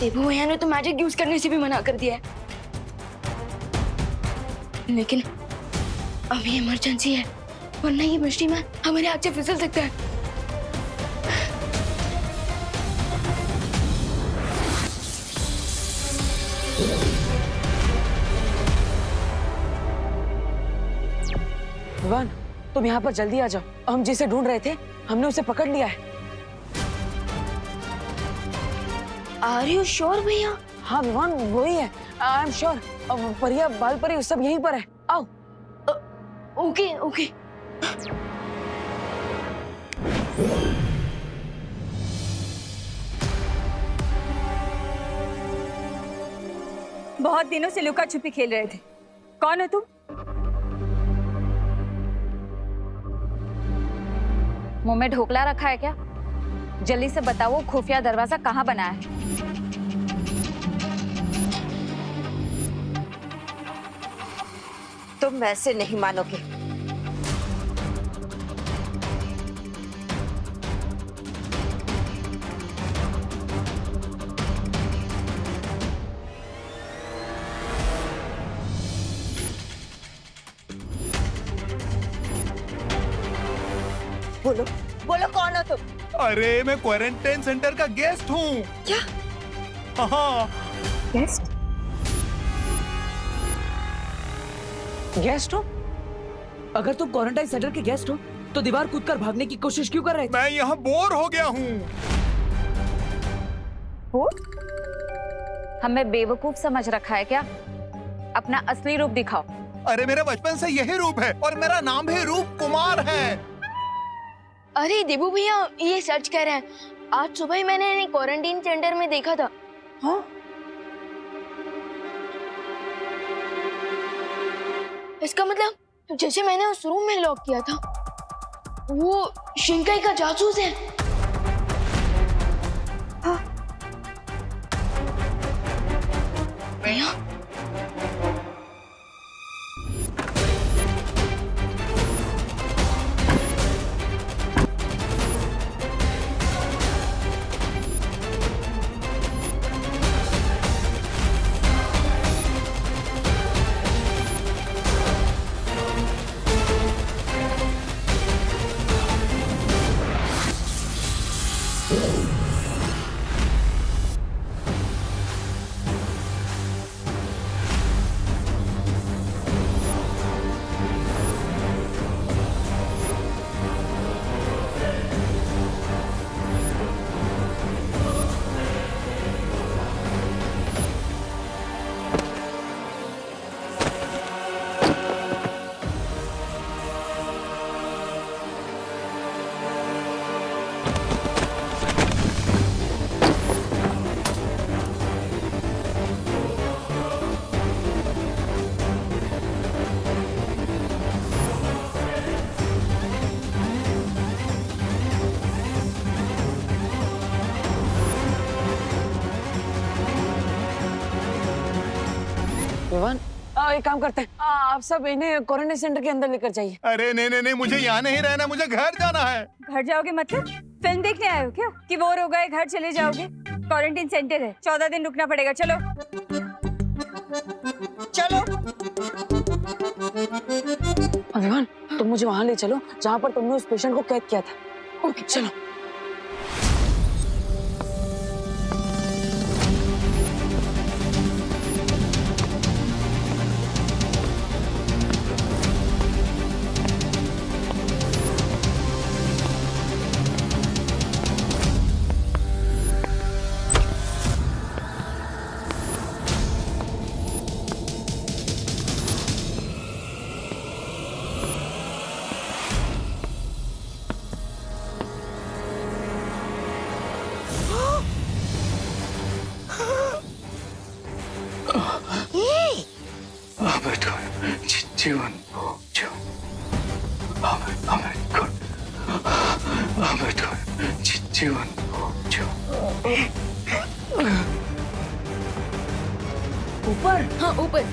देवू भैया ने तो मैजिक यूज करने से भी मना कर दिया है, लेकिन अभी इमरजेंसी है, वरना ये मिस्ट्री मैन हमारे हाथ से फिसल सकता है। विवान, तुम यहाँ पर जल्दी आ जाओ। हम जिसे ढूंढ रहे थे हमने उसे पकड़ लिया है। आर यू श्योर भैया? हाँ विवान, वही है। I am sure. परिया, बाल परी सब यहीं पर है। आओ। Okay okay. बहुत दिनों से लुका छुपी खेल रहे थे। कौन हो तुम? मुंह में ढोकला रखा है क्या? जल्दी से बताओ, वो खुफिया दरवाजा कहाँ बना है? तुम वैसे नहीं मानोगे। बोलो बोलो, कौन हो तुम? अरे मैं क्वारंटाइन सेंटर का गेस्ट हूँ। क्या? हाँ। गेस्ट? गेस्ट हो? अगर तुम क्वारंटाइन सेंटर के गेस्ट हो तो दीवार कूदकर भागने की कोशिश क्यों कर रहे थे? मैं यहाँ बोर हो गया हूँ। वो हमें बेवकूफ समझ रखा है क्या? अपना असली रूप दिखाओ। अरे मेरा बचपन से यही रूप है और मेरा नाम भी रूप कुमार है। अरे देवू भैया, ये सच कह रहे हैं। आज सुबह ही मैंने इन्हें क्वारंटाइन सेंटर में देखा था। हाँ? इसका मतलब जैसे मैंने उस रूम में लॉक किया था, वो शिंकाई का जासूस है। हाँ। भैया, विवान, एक काम करते हैं, आप सब इन्हें क्वारंटाइन सेंटर के अंदर लेकर जाइए। अरे नहीं नहीं नहीं, मुझे यहाँ नहीं रहना, मुझे घर जाना है। घर जाओगे मतलब? फिल्म देखने आए हो क्या कि बोर हो गए घर चले जाओगे? क्वारंटाइन सेंटर है, 14 दिन रुकना पड़ेगा। चलो चलो। विवान, तुम मुझे वहां ले चलो जहाँ पर तुमने उस पेशेंट को कैद किया था। ओके चलो। जीवन जो जीवन जो ऊपर? हाँ ऊपर।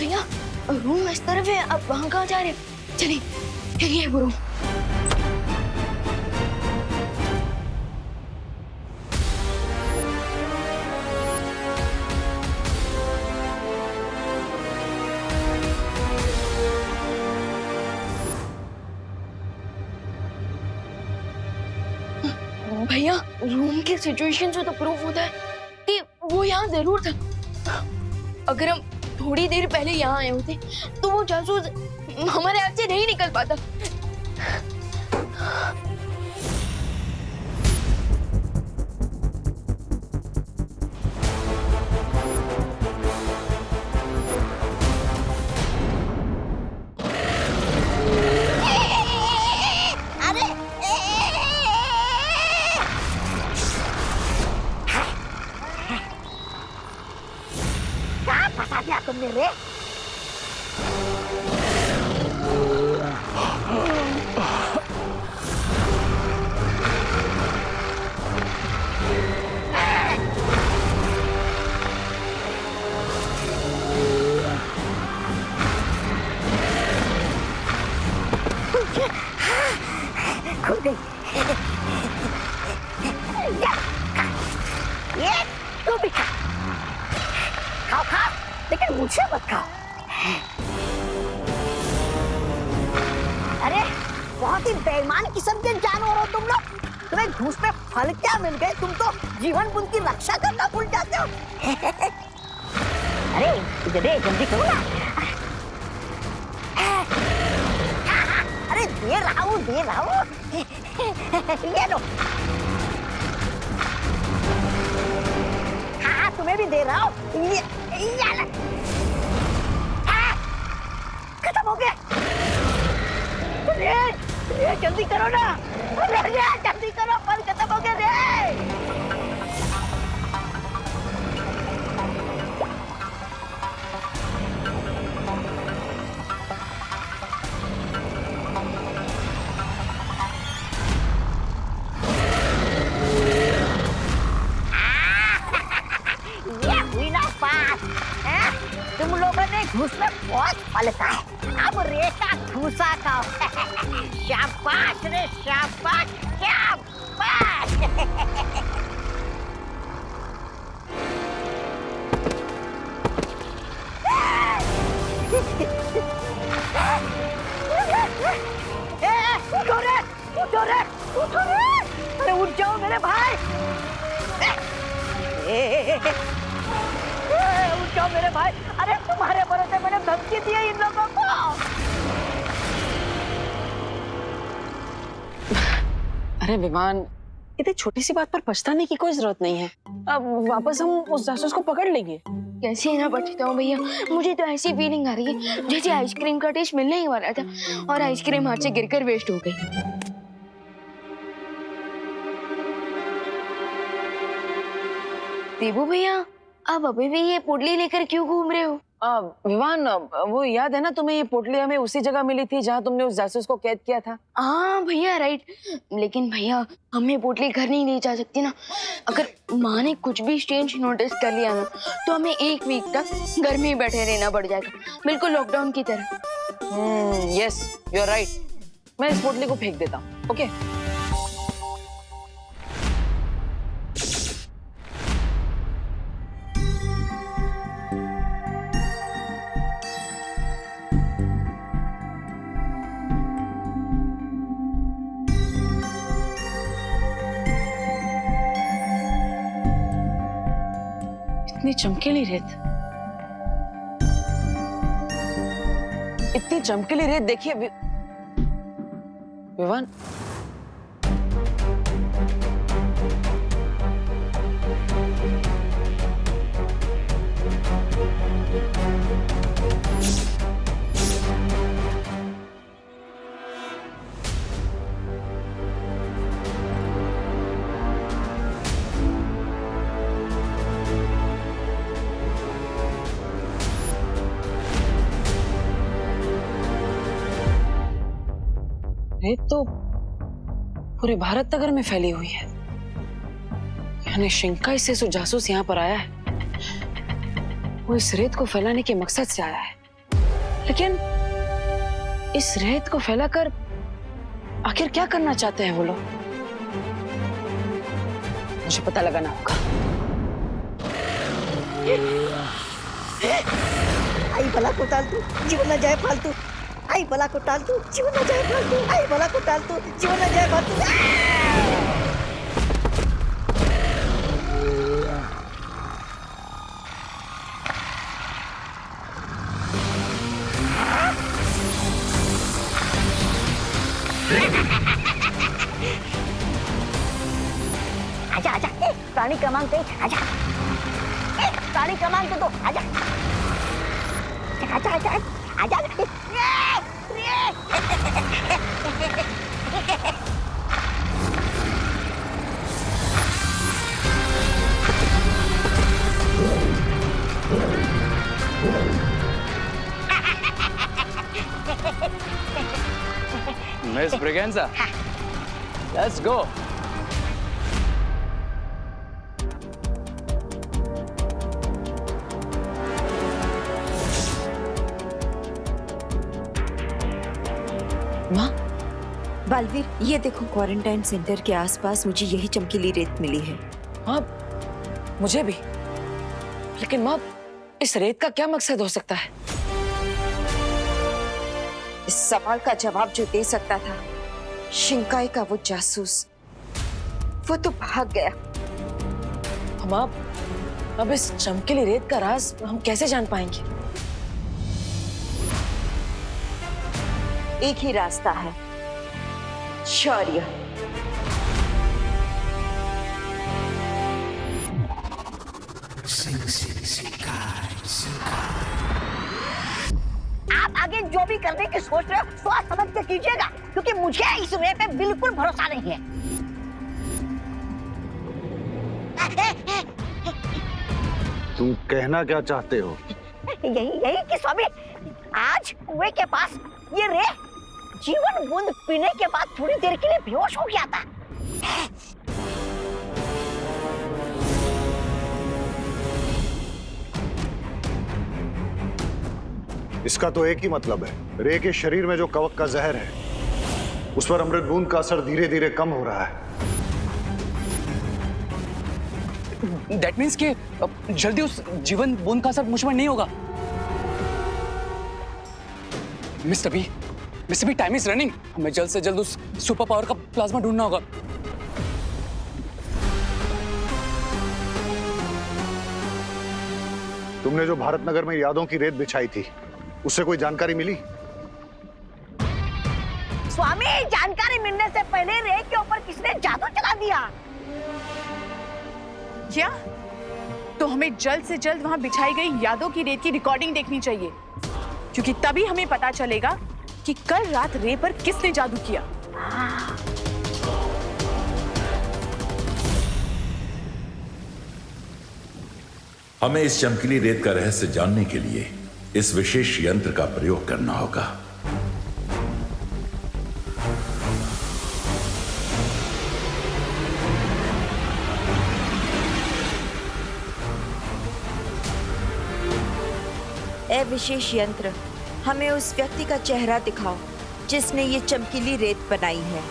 भैया रूम इस तरफ है, अब वहां कहाँ जा रहे हैं? चलिए यही है वो रूम। भैया रूम की सिचुएशन से तो प्रूफ होता है कि वो यहाँ जरूर था। अगर हम थोड़ी देर पहले यहाँ आए होते तो वो जासूस हमारे हाथ से नहीं निकल पाता। फंसा दिया तुमने रे। खुल गई। ये तू भी खा, खाओ खाओ, लेकिन मुझे मत खाओ। अरे बहुत ही बेईमान किस्म के जानवर हो तुम लोग। तुम्हें घूस पे फल क्या मिल गए? तुम तो जीवन बुन की रक्षा करना भूल जाते हो। अरे जल्दी जल्दी करो ना। अरे दे रहा हूँ दे रहा हूँ। ये लो। हाँ तुम्हें भी दे रहा हूँ। ये खत्म हो गया। अरे जल्दी करो ना। अरे जल्दी करो, फल खत्म हो गया रे। ये हुई ना बात। तुम लोगों ने घूस में बहुत फल खाए, अब रेशा घूसा खाओ। शाबाश रे शाबाश शाबाश। उठो रे उठो रे उठो रे। अरे उठ जाओ मेरे भाई। उठ जाओ मेरे भाई। अरे तुम्हारे भरोसे मैंने धमकी दी है इन लोगों को। अरे विमान, इतनी छोटी सी बात पर पछताने की कोई जरूरत नहीं है। अब वापस हम उस जासूस को पकड़ लेंगे। कैसे ना बचता हूँ भैया, मुझे तो ऐसी फीलिंग आ रही है जैसे आइसक्रीम का टेस्ट मिलने ही वाला था और आइसक्रीम हाथ से गिरकर वेस्ट हो गई। देबू भैया, आप अभी भी ये पोटली लेकर क्यों घूम रहे हो? विवान, वो याद है ना तुम्हें, ये पोटली हमें उसी जगह मिली थी जहाँ तुमने उस जासूस को कैद किया था। हाँ भैया राइट, लेकिन भैया हमें पोटली घर नहीं ले जा सकती ना। अगर माँ ने कुछ भी स्ट्रेंज नोटिस कर लिया ना तो हमें 1 वीक तक घर में ही बैठे रहना पड़ जाएगा, बिल्कुल लॉकडाउन की तरह। Yes you are right. मैं इस पोटली को फेंक देता हूँ। ओके इतनी चमकीली रेत, इतनी चमकीली रेत देखिए विवान। रेत तो पूरे भारत नगर में फैली हुई है, यानी शिंकाई से जो जासूस यहाँ पर आया है वो इस रेत को फैलाने के मकसद से आया है। लेकिन इस रेत को फैलाकर आखिर क्या करना चाहते हैं वो लोग? मुझे पता लगाना होगा। आई भला को टाल तू, जीवन न जाए फालतू। आई भला को टाल तू, जीवन न जाए फालतू। आई भला को टाल तू, जीवन न जाए फालतू। आजा आजा, प्राणी क्रमांक 1, आजा। प्राणी क्रमांक 2, आजा। आजा आजा आजा। Miss Braganza, let's go. माँ, बालवीर, ये देखो क्वारंटाइन सेंटर के आसपास मुझे यही चमकीली रेत मिली है। माँ, मुझे भी। लेकिन माँ, इस रेत का क्या मकसद हो सकता है? इस सवाल का जवाब जो दे सकता था, शिंकाई का वो जासूस, वो तो भाग गया। हम अब इस चमकीली रेत का राज हम कैसे जान पाएंगे? एक ही रास्ता है, शौर्य। आप आगे जो भी करने की सोच रहे हो सोच समझ के कीजिएगा, क्योंकि मुझे इस रे पे बिल्कुल भरोसा नहीं है। तुम कहना क्या चाहते हो? यही कि स्वामी, आज कुएं के पास ये रे जीवन बूंद पीने के बाद थोड़ी देर के लिए बेहोश हो गया था। इसका तो एक ही मतलब है, रे के शरीर में जो कवक का जहर है उस पर अमृत बूंद का असर धीरे धीरे कम हो रहा है। That means कि जल्दी उस जीवन बूंद का असर मुझ पर नहीं होगा। Mister B, time is running. हमें जल्द से जल्द उस सुपर पावर का प्लाज्मा ढूंढना होगा। तुमने जो भारत नगर में यादों की रेत बिछाई थी, उससे कोई जानकारी मिली? स्वामी, जानकारी मिलने से पहले रे के ऊपर किसने जादू चला दिया? क्या? तो हमें जल्द से जल्द वहां बिछाई गई यादों की रेत की रिकॉर्डिंग देखनी चाहिए, क्योंकि तभी हमें पता चलेगा कि कल रात रे पर किसने जादू किया। हमें इस चमकीली रेत का रहस्य जानने के लिए इस विशेष यंत्र का प्रयोग करना होगा। ए विशेष यंत्र, हमें उस व्यक्ति का चेहरा दिखाओ जिसने ये चमकीली रेत बनाई है।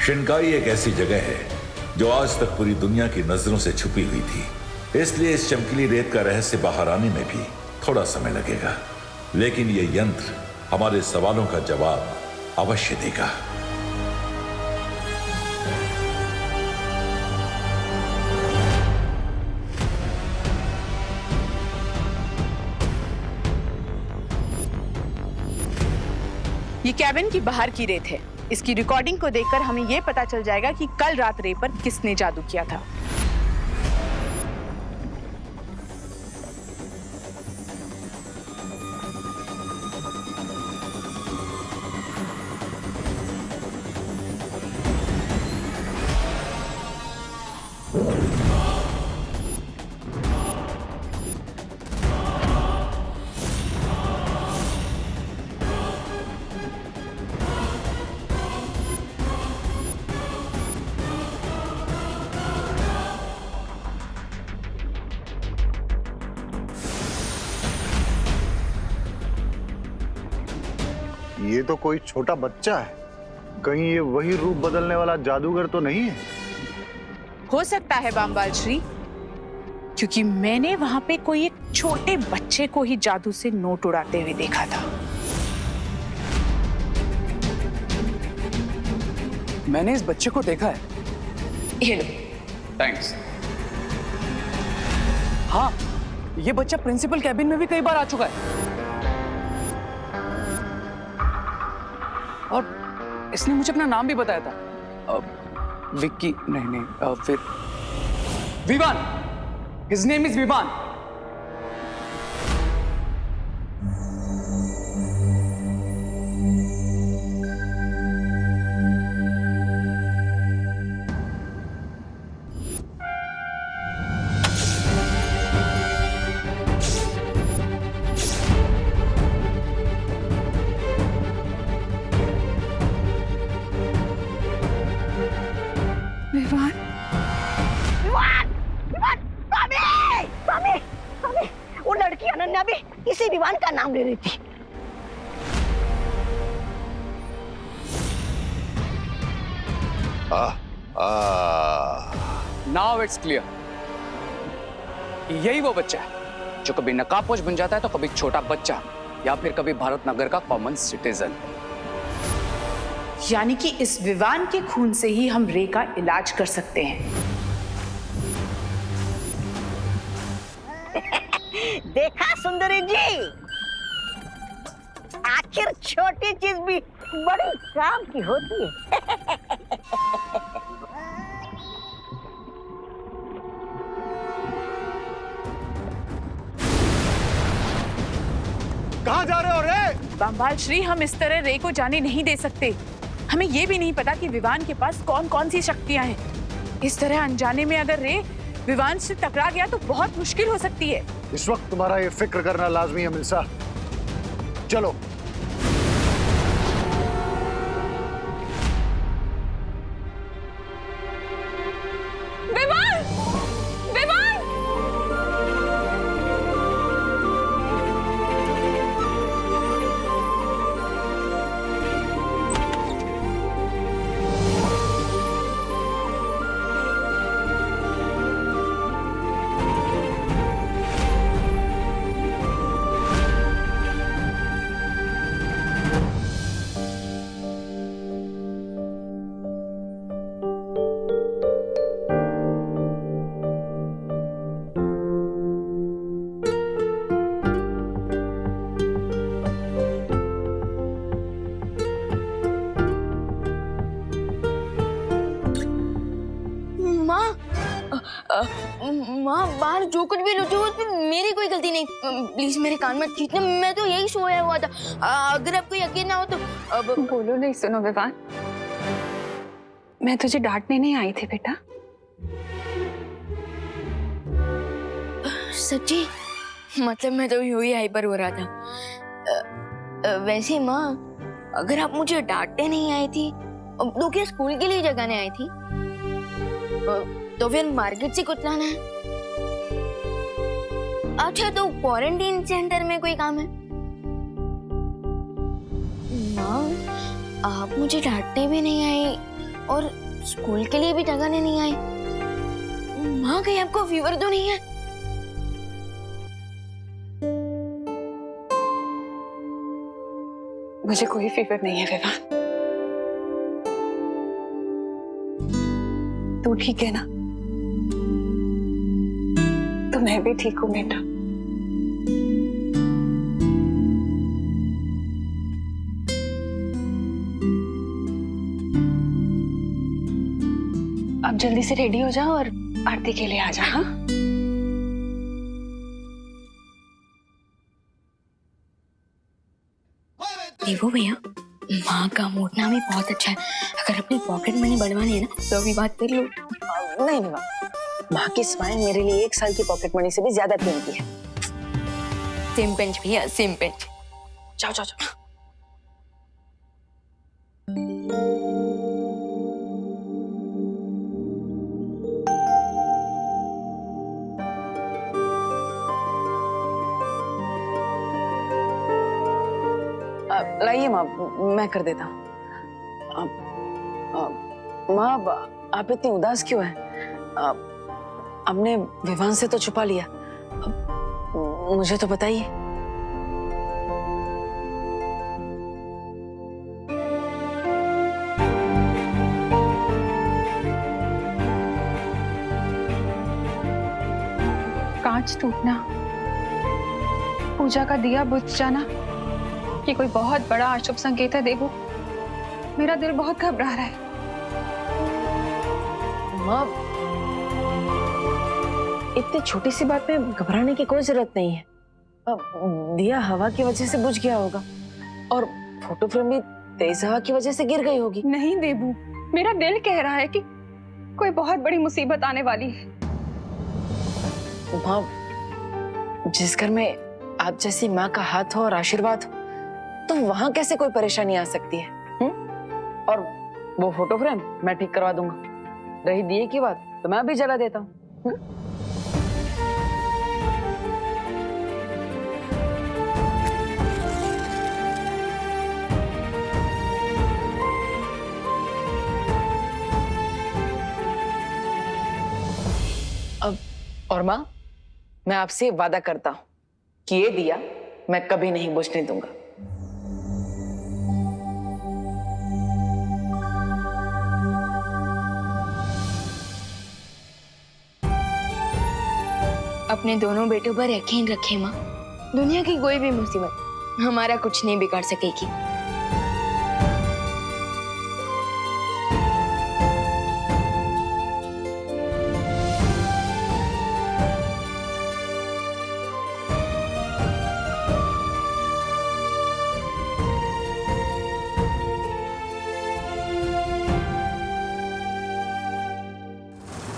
शिनकाई एक ऐसी जगह है जो आज तक पूरी दुनिया की नजरों से छुपी हुई थी, इसलिए इस चमकीली रेत का रहस्य बाहर आने में भी थोड़ा समय लगेगा, लेकिन यह यंत्र हमारे सवालों का जवाब अवश्य देगा। ये कैबिन की बाहर की रेत है। इसकी रिकॉर्डिंग को देखकर हमें यह पता चल जाएगा कि कल रात रे पर किसने जादू किया था। ये तो कोई छोटा बच्चा है, कहीं ये वही रूप बदलने वाला जादूगर तो नहीं है? हो सकता है बामबाल श्री, क्योंकि मैंने वहां पे कोई एक छोटे बच्चे को ही जादू से नोट उड़ाते हुए देखा था। मैंने इस बच्चे को देखा है। ये लो। थैंक्स। हाँ, ये बच्चा प्रिंसिपल कैबिन में भी कई बार आ चुका है। और इसने मुझे अपना नाम भी बताया था। विक्की नहीं, फिर Vivaan. His name is Vivaan. Vivaan, Vivaan, Vivaan, स्वामी, स्वामी, स्वामी, वो लड़की अनन्या भी इसी विवान का नाम ले रही थी। Now it's clear। यही वो बच्चा है जो कभी नकाबपोश बन जाता है तो कभी छोटा बच्चा या फिर कभी भारत नगर का कॉमन सिटीजन। यानी कि इस विवान के खून से ही हम रे का इलाज कर सकते हैं। देखा सुंदरी जी, आखिर छोटी चीज भी बड़ी काम की होती है। कहाँ जा रहे हो रे? बामबाल श्री, हम इस तरह रे को जाने नहीं दे सकते। हमें ये भी नहीं पता कि विवान के पास कौन कौन सी शक्तियां हैं। इस तरह अनजाने में अगर रे विवान से टकरा गया तो बहुत मुश्किल हो सकती है। इस वक्त तुम्हारा ये फिक्र करना लाजमी है मिल्सा। चलो। विवान! विवान! माँ, बाहर जो कुछ भी लुटे उसमें मेरी कोई गलती नहीं। प्लीज मेरे कान मत खींचना, मैं तो यही सोया हुआ था। अगर आपको यकीन ना हो तो अब बोलो नहीं। सुनो विवान, मैं तुझे डांटने नहीं आई थी बेटा। सच्ची? मतलब मैं तो यूं ही हाइपर हो रहा था। वैसे माँ, अगर आप मुझे डांटने नहीं आई थी तो क्या स्कूल के लिए जगाने आई थी? तो फिर मार्केट से कुछ लाना है? अच्छा, तो क्वारंटीन सेंटर में कोई काम है? माँ, आप मुझे डांटने भी नहीं आई और स्कूल के लिए भी जगाने नहीं आई। माँ, कहीं आपको फीवर तो नहीं है? मुझे कोई फीवर नहीं है विवान। तू ठीक है ना? तो मैं भी ठीक हूँ बेटा। अब जल्दी से रेडी हो जाओ और आरती के लिए आ जा। हाँ, देखो भैया, माँ का मोटना भी बहुत अच्छा है। अगर अपनी पॉकेट मनी बढ़वानी है ना तो अभी बात कर लो। नहीं विवान, माँ की स्माइल मेरे लिए 1 साल की पॉकेट मनी से भी ज्यादा कीमती है। सेम पिंच भैया, सेम पिंच। जाओ जाओ जाओ। लाइए माँ, मैं कर देता हूँ। माँ, आप इतनी उदास क्यों हैं? आपने विवान से तो छुपा लिया, मुझे तो बताइए। कांच टूटना, पूजा का दिया बुझ जाना, ये कोई बहुत बड़ा अशुभ संकेत है देवू। मेरा दिल बहुत घबरा रहा है। माँ, इतनी छोटी सी बात में घबराने की कोई जरूरत नहीं है। दिया हवा की वजह से बुझ गया होगा और फोटो फ्रेम भी तेज हवा की वजह से गिर गई होगी। नहीं देवू, मेरा दिल कह रहा है कि कोई बहुत बड़ी मुसीबत आने वाली है। माँ, जिस घर में आप जैसी माँ का हाथ हो और आशीर्वाद हो, तो वहां कैसे कोई परेशानी आ सकती है? और वो फोटो फ्रेम मैं ठीक करवा दूंगा। रही दिए की बात, तो मैं अभी जला देता हूँ। अब और माँ, मैं आपसे वादा करता हूं कि ये दिया मैं कभी नहीं बुझने दूंगा। अपने दोनों बेटों पर यकीन रखें माँ, दुनिया की कोई भी मुसीबत हमारा कुछ नहीं बिगाड़ सकेगी।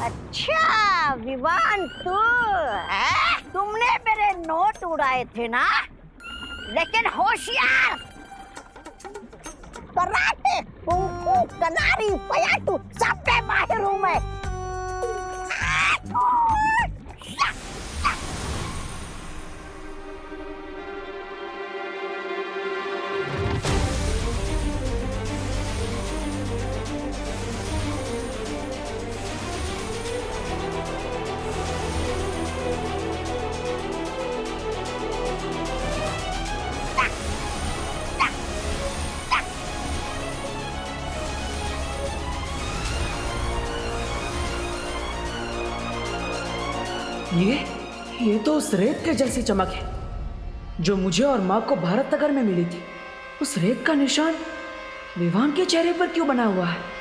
अच्छा विवान, तू है? तुमने मेरे नोट उड़ाए थे ना, लेकिन होशियार। कराटे, कुंफू, कलारी, पयाटू सब में माहिर हूँ मैं। ये तो उस रेत के जैसी चमक है जो मुझे और माँ को भारत नगर में मिली थी। उस रेत का निशान विवान के चेहरे पर क्यों बना हुआ है?